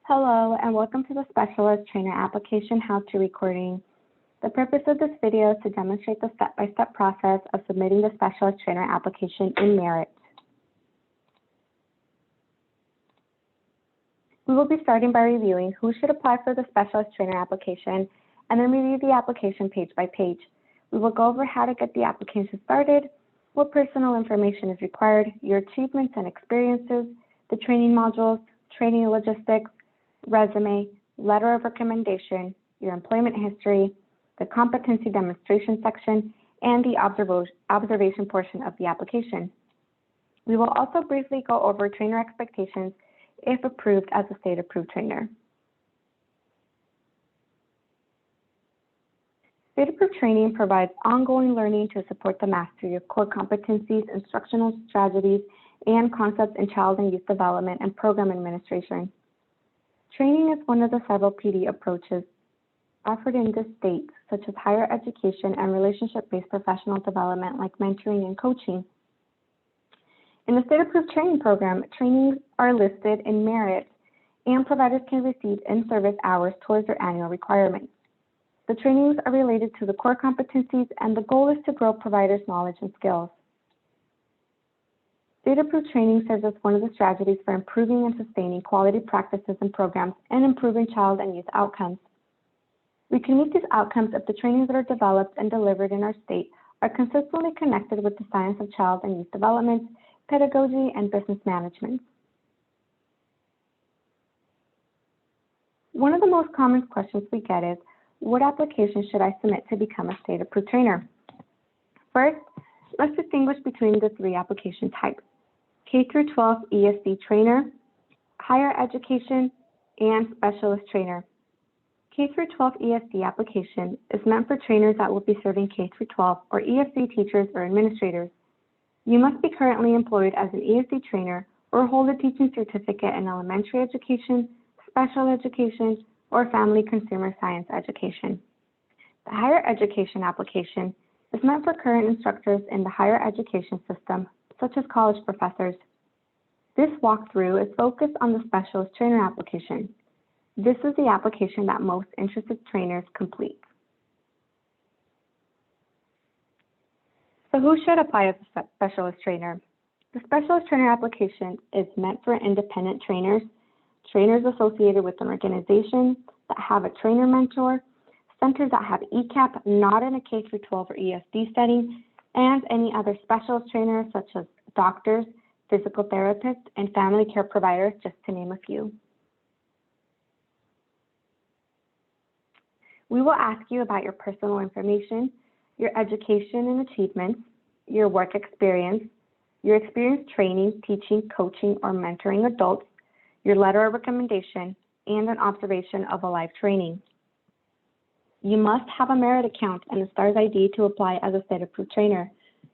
Hello, and welcome to the Specialist Trainer Application How-To recording. The purpose of this video is to demonstrate the step-by-step process of submitting the Specialist Trainer application in Merit. We will be starting by reviewing who should apply for the Specialist Trainer application, and then review the application page by page. We will go over how to get the application started, what personal information is required, your achievements and experiences, the training modules, training logistics, resume, letter of recommendation, your employment history, the competency demonstration section, and the observation portion of the application. We will also briefly go over trainer expectations if approved as a state-approved trainer. State-approved training provides ongoing learning to support the mastery of core competencies, instructional strategies, and concepts in child and youth development and program administration. Training is one of the several PD approaches offered in this state, such as higher education and relationship-based professional development like mentoring and coaching. In the state-approved training program, trainings are listed in merit, and providers can receive in-service hours towards their annual requirements. The trainings are related to the core competencies, and the goal is to grow providers' knowledge and skills. State-approved training serves as one of the strategies for improving and sustaining quality practices and programs and improving child and youth outcomes. We can meet these outcomes if the trainings that are developed and delivered in our state are consistently connected with the science of child and youth development, pedagogy, and business management. One of the most common questions we get is, what application should I submit to become a state-approved trainer? First, let's distinguish between the three application types: K-12 ESD trainer, higher education, and specialist trainer. K-12 ESD application is meant for trainers that will be serving K-12 or ESD teachers or administrators. You must be currently employed as an ESD trainer or hold a teaching certificate in elementary education, special education, or family consumer science education. The higher education application is meant for current instructors in the higher education system, such as college professors. This walkthrough is focused on the specialist trainer application. This is the application that most interested trainers complete. So who should apply as a specialist trainer? The specialist trainer application is meant for independent trainers, trainers associated with an organization that have a trainer mentor, centers that have ECAP not in a K-12 or ESD setting, and any other specialist trainers such as doctors, physical therapists, and family care providers, just to name a few. We will ask you about your personal information, your education and achievements, your work experience, your experience training, teaching, coaching, or mentoring adults, your letter of recommendation, and an observation of a live training. You must have a Merit account and a STARS ID to apply as a state-approved trainer.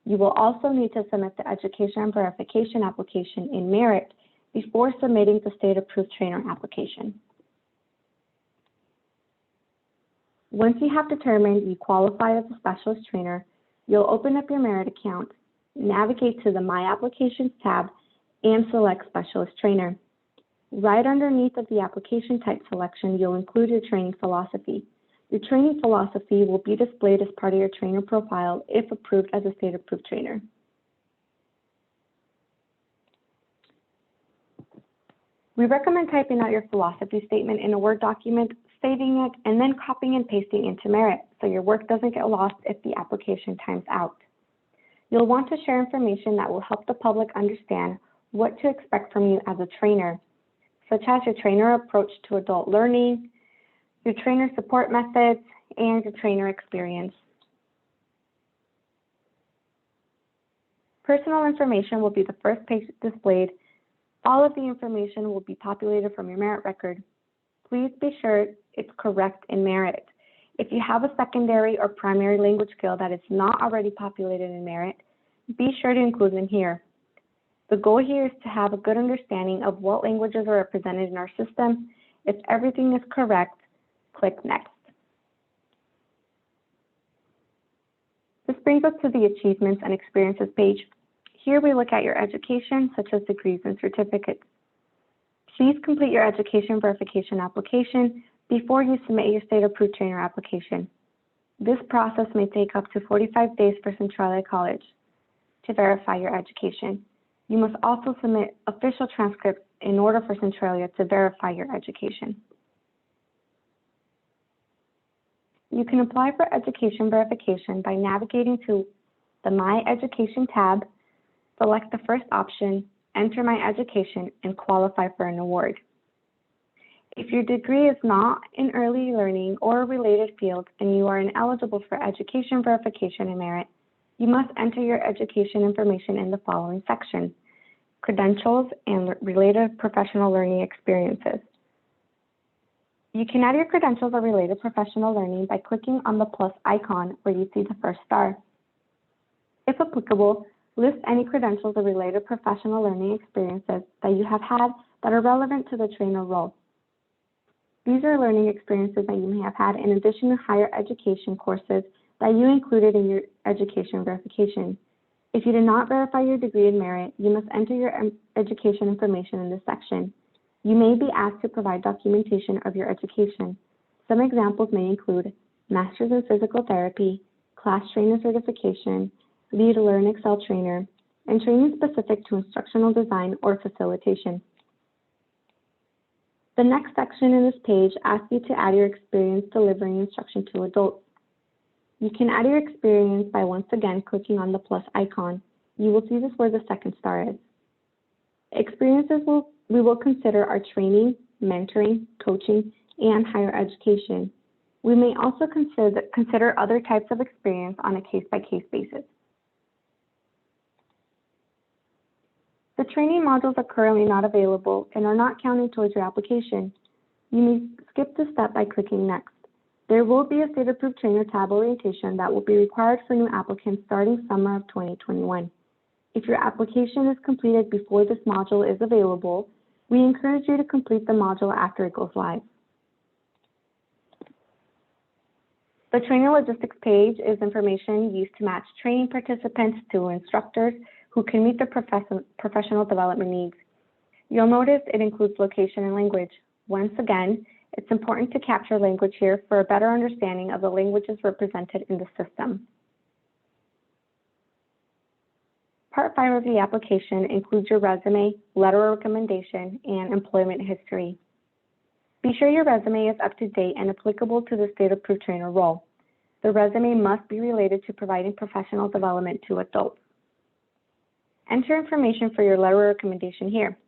You will also need to submit the education and verification application in Merit before submitting the state-approved trainer application. Once you have determined you qualify as a specialist trainer, you'll open up your Merit account, navigate to the My Applications tab, and select Specialist Trainer. Right underneath of the application type selection, you'll include your training philosophy. Your training philosophy will be displayed as part of your trainer profile if approved as a state-approved trainer. We recommend typing out your philosophy statement in a Word document, saving it, and then copying and pasting into Merit so your work doesn't get lost if the application times out. You'll want to share information that will help the public understand what to expect from you as a trainer, such as your trainer approach to adult learning, your trainer support methods, and your trainer experience. Personal information will be the first page displayed. All of the information will be populated from your Merit record. Please be sure it's correct in Merit. If you have a secondary or primary language skill that is not already populated in Merit, be sure to include them here. The goal here is to have a good understanding of what languages are represented in our system. If everything is correct, click Next. This brings us to the Achievements and Experiences page. Here we look at your education, such as degrees and certificates. Please complete your education verification application before you submit your state-approved trainer application. This process may take up to 45 days for Centralia College to verify your education. You must also submit official transcripts in order for Centralia to verify your education. You can apply for education verification by navigating to the My Education tab, select the first option, enter My Education, and qualify for an award. If your degree is not in early learning or a related field and you are ineligible for education verification and merit, you must enter your education information in the following section: credentials and related professional learning experiences. You can add your credentials or related professional learning by clicking on the plus icon where you see the first star. If applicable, list any credentials or related professional learning experiences that you have had that are relevant to the trainer role. These are learning experiences that you may have had in addition to higher education courses that you included in your education verification. If you did not verify your degree and merit, you must enter your education information in this section. You may be asked to provide documentation of your education. Some examples may include Master's in Physical Therapy, Class Trainer Certification, Lead Learn Excel Trainer, and training specific to instructional design or facilitation. The next section in this page asks you to add your experience delivering instruction to adults. You can add your experience by once again clicking on the plus icon. You will see this where the second star is. Experiences we will consider are training, mentoring, coaching, and higher education. We may also consider other types of experience on a case-by-case basis. The training modules are currently not available and are not counted towards your application. You may skip this step by clicking Next. There will be a state-approved trainer tab orientation that will be required for new applicants starting summer of 2021. If your application is completed before this module is available, we encourage you to complete the module after it goes live. The training logistics page is information used to match training participants to instructors who can meet their professional development needs. You'll notice it includes location and language. Once again, it's important to capture language here for a better understanding of the languages represented in the system. Part 5 of the application includes your resume, letter of recommendation, and employment history. Be sure your resume is up to date and applicable to the state-approved trainer role. The resume must be related to providing professional development to adults. Enter information for your letter of recommendation here.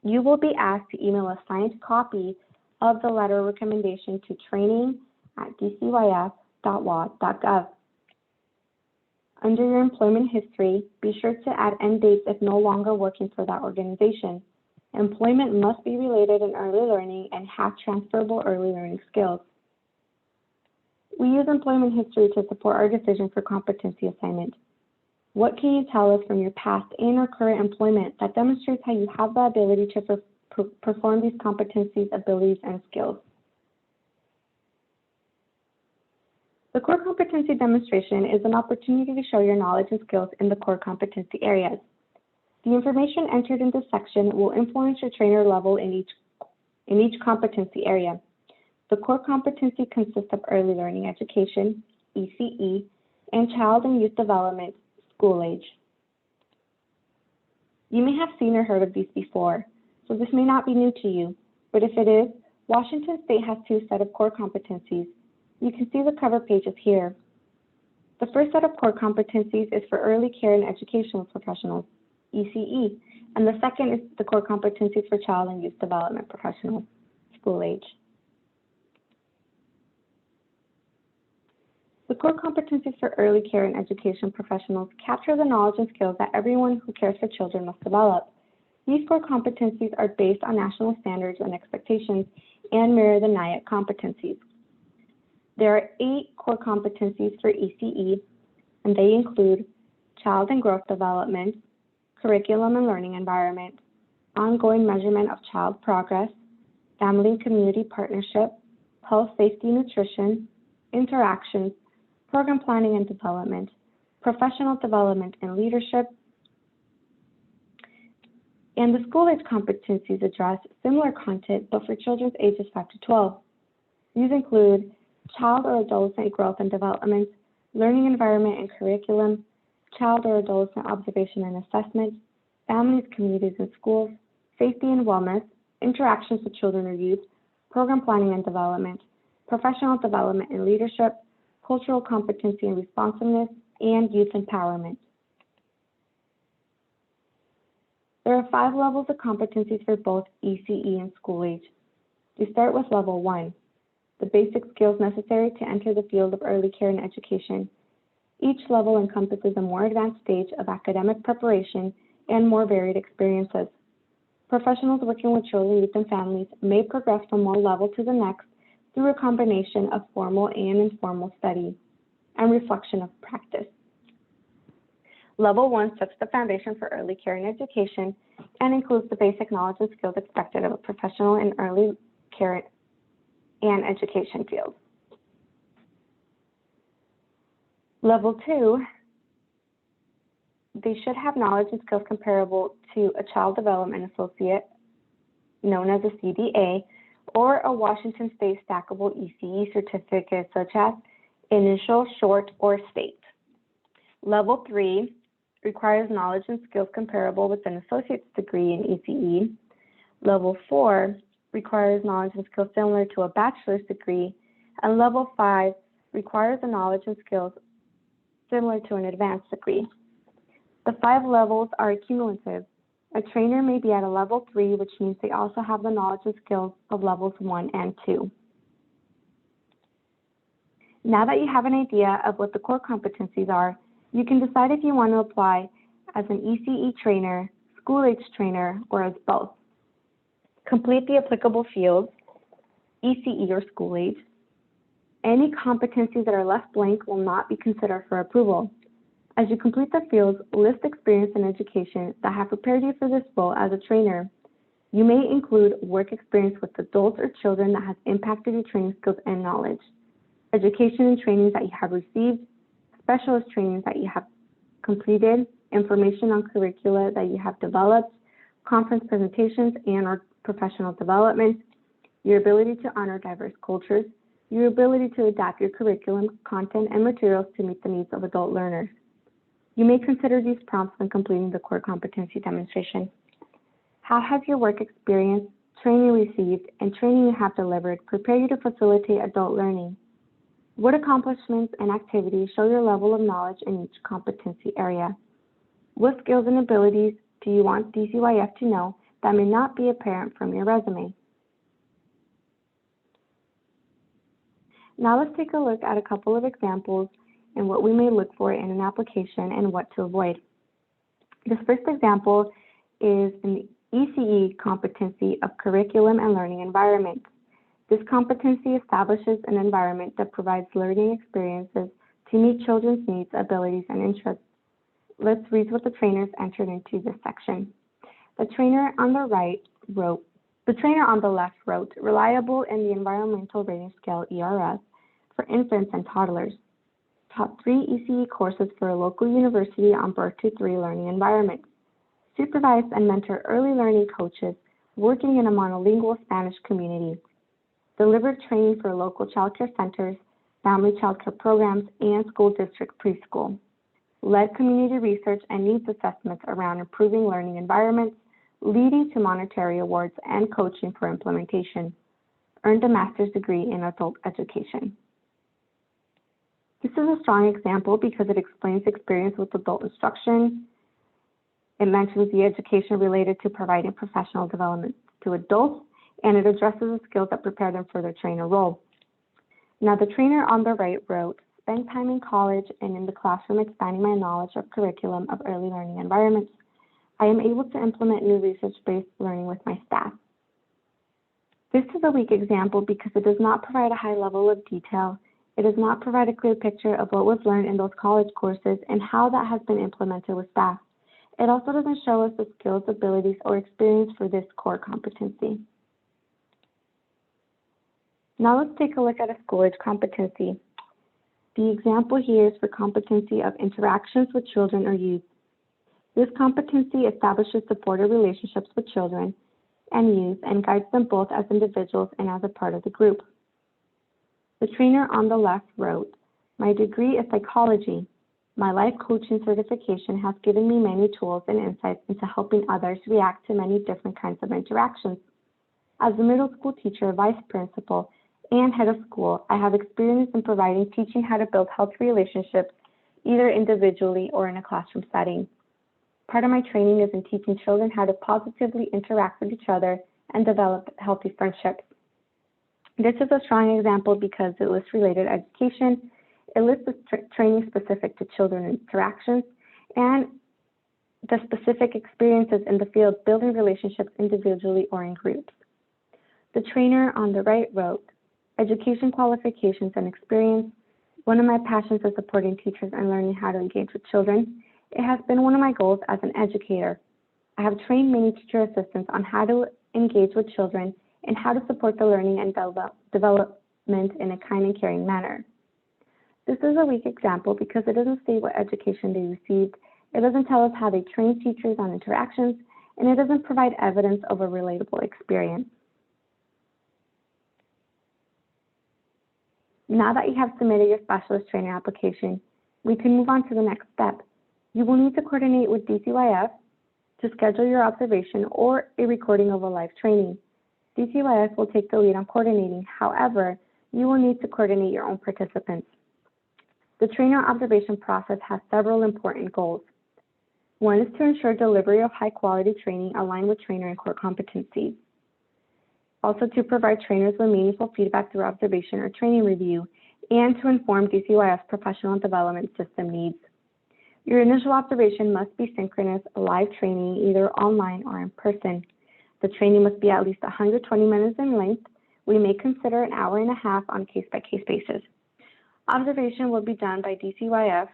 You will be asked to email a signed copy of the letter of recommendation to training@dcyf.wa.gov. Under your employment history, be sure to add end dates if no longer working for that organization. Employment must be related in early learning and have transferable early learning skills. We use employment history to support our decision for competency assignment. What can you tell us from your past and or current employment that demonstrates how you have the ability to perform these competencies, abilities, and skills? The core competency demonstration is an opportunity to show your knowledge and skills in the core competency areas. The information entered in this section will influence your trainer level in each competency area. The core competency consists of early learning education, ECE, and child and youth development, school age. You may have seen or heard of these before, so this may not be new to you, but if it is, Washington State has two sets of core competencies. You can see the cover pages here. The first set of core competencies is for early care and educational professionals, ECE, and the second is the core competencies for child and youth development professionals, school age. The core competencies for early care and education professionals capture the knowledge and skills that everyone who cares for children must develop. These core competencies are based on national standards and expectations and mirror the NIAC competencies. There are 8 core competencies for ECE, and they include child and growth development, curriculum and learning environment, ongoing measurement of child progress, family and community partnership, health, safety, nutrition, interactions, program planning and development, professional development and leadership, And the school age competencies address similar content, but for children's ages 5 to 12. These include child or adolescent growth and development, learning environment and curriculum, child or adolescent observation and assessment, families, communities, and schools, safety and wellness, interactions with children or youth, program planning and development, professional development and leadership, cultural competency and responsiveness, and youth empowerment. There are 5 levels of competencies for both ECE and school age. We start with level 1, the basic skills necessary to enter the field of early care and education. Each level encompasses a more advanced stage of academic preparation and more varied experiences. Professionals working with children, youth, and families may progress from one level to the next through a combination of formal and informal study and reflection of practice. Level 1 sets the foundation for early care and education and includes the basic knowledge and skills expected of a professional in early care and education field. Level 2, they should have knowledge and skills comparable to a Child Development Associate, known as a CDA, or a Washington State Stackable ECE certificate, such as Initial, Short, or State. Level 3 requires knowledge and skills comparable with an associate's degree in ECE. Level 4 requires knowledge and skills similar to a bachelor's degree. And level 5 requires the knowledge and skills similar to an advanced degree. The 5 levels are cumulative. A trainer may be at a level 3, which means they also have the knowledge and skills of levels 1 and 2. Now that you have an idea of what the core competencies are, you can decide if you want to apply as an ECE trainer, school age trainer, or as both. Complete the applicable fields, ECE or school age. Any competencies that are left blank will not be considered for approval. As you complete the fields, list experience in education that have prepared you for this role as a trainer. You may include work experience with adults or children that has impacted your training skills and knowledge, education and trainings that you have received, specialist trainings that you have completed, information on curricula that you have developed, conference presentations and or professional development, your ability to honor diverse cultures, your ability to adapt your curriculum, content, and materials to meet the needs of adult learners. You may consider these prompts when completing the core competency demonstration. How has your work experience, training received, and training you have delivered prepared you to facilitate adult learning? What accomplishments and activities show your level of knowledge in each competency area? What skills and abilities do you want DCYF to know that may not be apparent from your resume? Now let's take a look at a couple of examples and what we may look for in an application and what to avoid. This first example is an ECE competency of curriculum and learning environment. This competency establishes an environment that provides learning experiences to meet children's needs, abilities, and interests. Let's read what the trainers entered into this section. The trainer on the left wrote, reliable in the Environmental Rating Scale, ERS, for infants and toddlers. Taught 3 ECE courses for a local university on birth to 3 learning environments. Supervised and mentored early learning coaches working in a monolingual Spanish community. Delivered training for local child care centers, family child care programs, and school district preschool. Led community research and needs assessments around improving learning environments, leading to monetary awards and coaching for implementation. Earned a master's degree in adult education. This is a strong example because it explains experience with adult instruction. It mentions the education related to providing professional development to adults, and it addresses the skills that prepare them for their trainer role. Now, the trainer on the right wrote, spend time in college and in the classroom expanding my knowledge of curriculum of early learning environments. I am able to implement new research-based learning with my staff. This is a weak example because it does not provide a high level of detail. It does not provide a clear picture of what was learned in those college courses and how that has been implemented with staff. It also doesn't show us the skills, abilities, or experience for this core competency. Now let's take a look at a school age competency. The example here is for competency of interactions with children or youth. This competency establishes supportive relationships with children and youth and guides them both as individuals and as a part of the group. The trainer on the left wrote, "My degree is psychology. My life coaching certification has given me many tools and insights into helping others react to many different kinds of interactions. As a middle school teacher, vice principal, and head of school, I have experience in teaching how to build healthy relationships, either individually or in a classroom setting. Part of my training is in teaching children how to positively interact with each other and develop healthy friendships. This is a strong example because it lists related education, it lists the training specific to children interactions, and the specific experiences in the field building relationships individually or in groups." The trainer on the right wrote, "Education qualifications and experience. One of my passions is supporting teachers and learning how to engage with children. It has been one of my goals as an educator. I have trained many teacher assistants on how to engage with children and how to support the learning and development in a kind and caring manner." This is a weak example because it doesn't state what education they received, it doesn't tell us how they train teachers on interactions, and it doesn't provide evidence of a relatable experience. Now that you have submitted your specialist trainer application, we can move on to the next step. You will need to coordinate with DCYF to schedule your observation or a recording of a live training. DCYF will take the lead on coordinating. However, you will need to coordinate your own participants. The trainer observation process has several important goals. One is to ensure delivery of high-quality training aligned with trainer and core competencies. Also, to provide trainers with meaningful feedback through observation or training review, and to inform DCYF's professional development system needs. Your initial observation must be synchronous, live training, either online or in person. The training must be at least 120 minutes in length. We may consider an hour and a half on a case-by-case basis. Observation will be done by DCYF,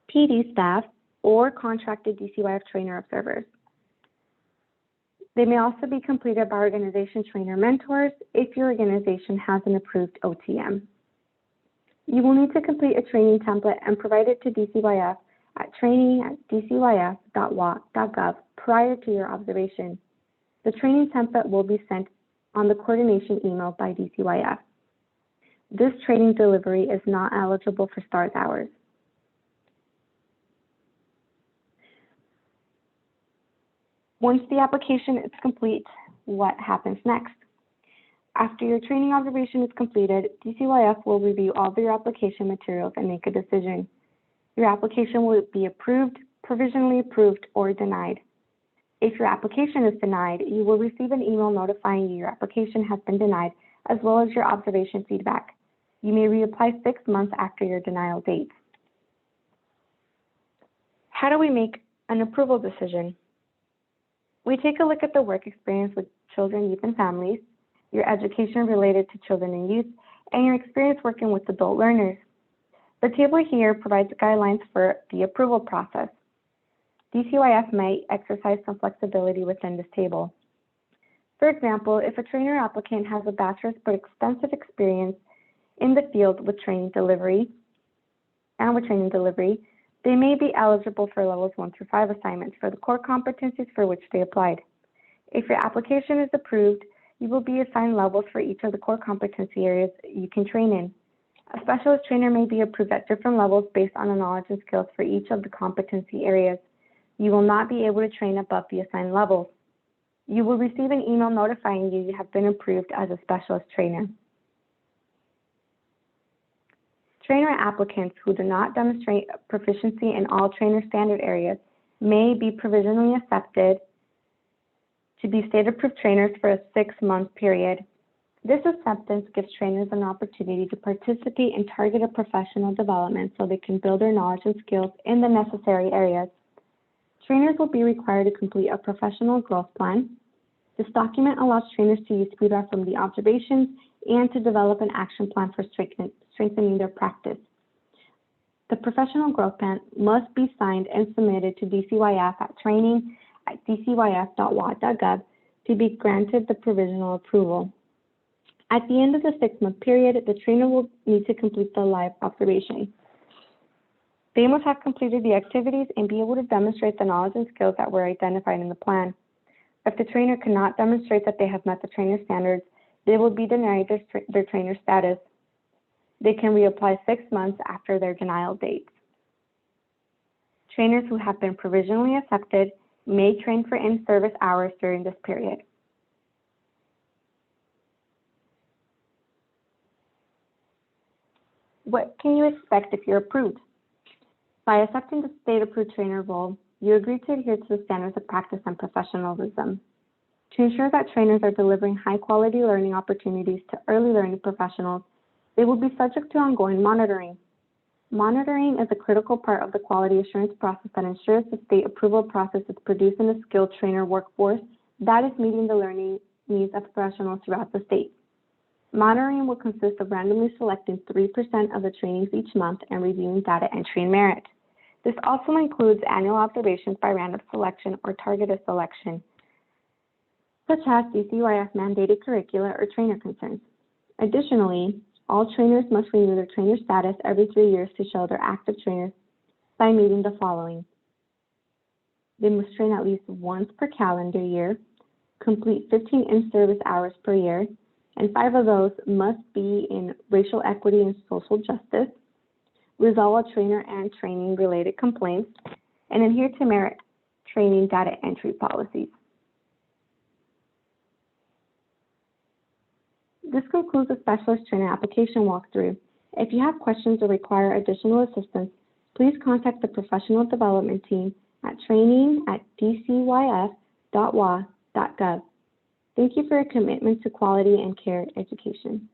PD staff, or contracted DCYF trainer observers. They may also be completed by organization trainer mentors if your organization has an approved OTM. You will need to complete a training template and provide it to DCYF at training@dcyf.wa.gov prior to your observation. The training template will be sent on the coordination email by DCYF. This training delivery is not eligible for STARS hours. Once the application is complete, what happens next? After your training observation is completed, DCYF will review all of your application materials and make a decision. Your application will be approved, provisionally approved, or denied. If your application is denied, you will receive an email notifying you your application has been denied, as well as your observation feedback. You may reapply 6 months after your denial date. How do we make an approval decision? We take a look at the work experience with children, youth, and families, your education related to children and youth, and your experience working with adult learners. The table here provides guidelines for the approval process. DCYF may exercise some flexibility within this table. For example, if a trainer applicant has a bachelor's but extensive experience in the field with training delivery, they may be eligible for levels 1 through 5 assignments for the core competencies for which they applied. If your application is approved, you will be assigned levels for each of the core competency areas you can train in. A specialist trainer may be approved at different levels based on the knowledge and skills for each of the competency areas. You will not be able to train above the assigned levels. You will receive an email notifying you have been approved as a specialist trainer. Trainer applicants who do not demonstrate proficiency in all trainer standard areas may be provisionally accepted to be state-approved trainers for a 6-month period. This acceptance gives trainers an opportunity to participate in targeted professional development so they can build their knowledge and skills in the necessary areas. Trainers will be required to complete a professional growth plan. This document allows trainers to use feedback from the observations and to develop an action plan for strengthening their practice. The professional growth plan must be signed and submitted to DCYF at training@dcyf.wa.gov to be granted the provisional approval. At the end of the 6-month period, the trainer will need to complete the live observation. They must have completed the activities and be able to demonstrate the knowledge and skills that were identified in the plan. If the trainer cannot demonstrate that they have met the trainer standards, they will be denied their trainer status. They can reapply 6 months after their denial date. Trainers who have been provisionally accepted may train for in-service hours during this period. What can you expect if you're approved? By accepting the state-approved trainer role, you agree to adhere to the standards of practice and professionalism. To ensure that trainers are delivering high-quality learning opportunities to early learning professionals, they will be subject to ongoing monitoring. Monitoring is a critical part of the quality assurance process that ensures the state approval process is producing a skilled trainer workforce that is meeting the learning needs of professionals throughout the state. Monitoring will consist of randomly selecting 3% of the trainees each month and reviewing data entry and merit. This also includes annual observations by random selection or targeted selection, such as DCYF mandated curricula or trainer concerns. Additionally, all trainers must renew their trainer status every 3 years to show they're active trainers by meeting the following. They must train at least once per calendar year, complete 15 in-service hours per year, and 5 of those must be in racial equity and social justice, resolve all trainer and training-related complaints, and adhere to merit training data entry policies. This concludes the specialist trainer application walkthrough. If you have questions or require additional assistance, please contact the professional development team at training@dcyf.wa.gov. Thank you for your commitment to quality and care education.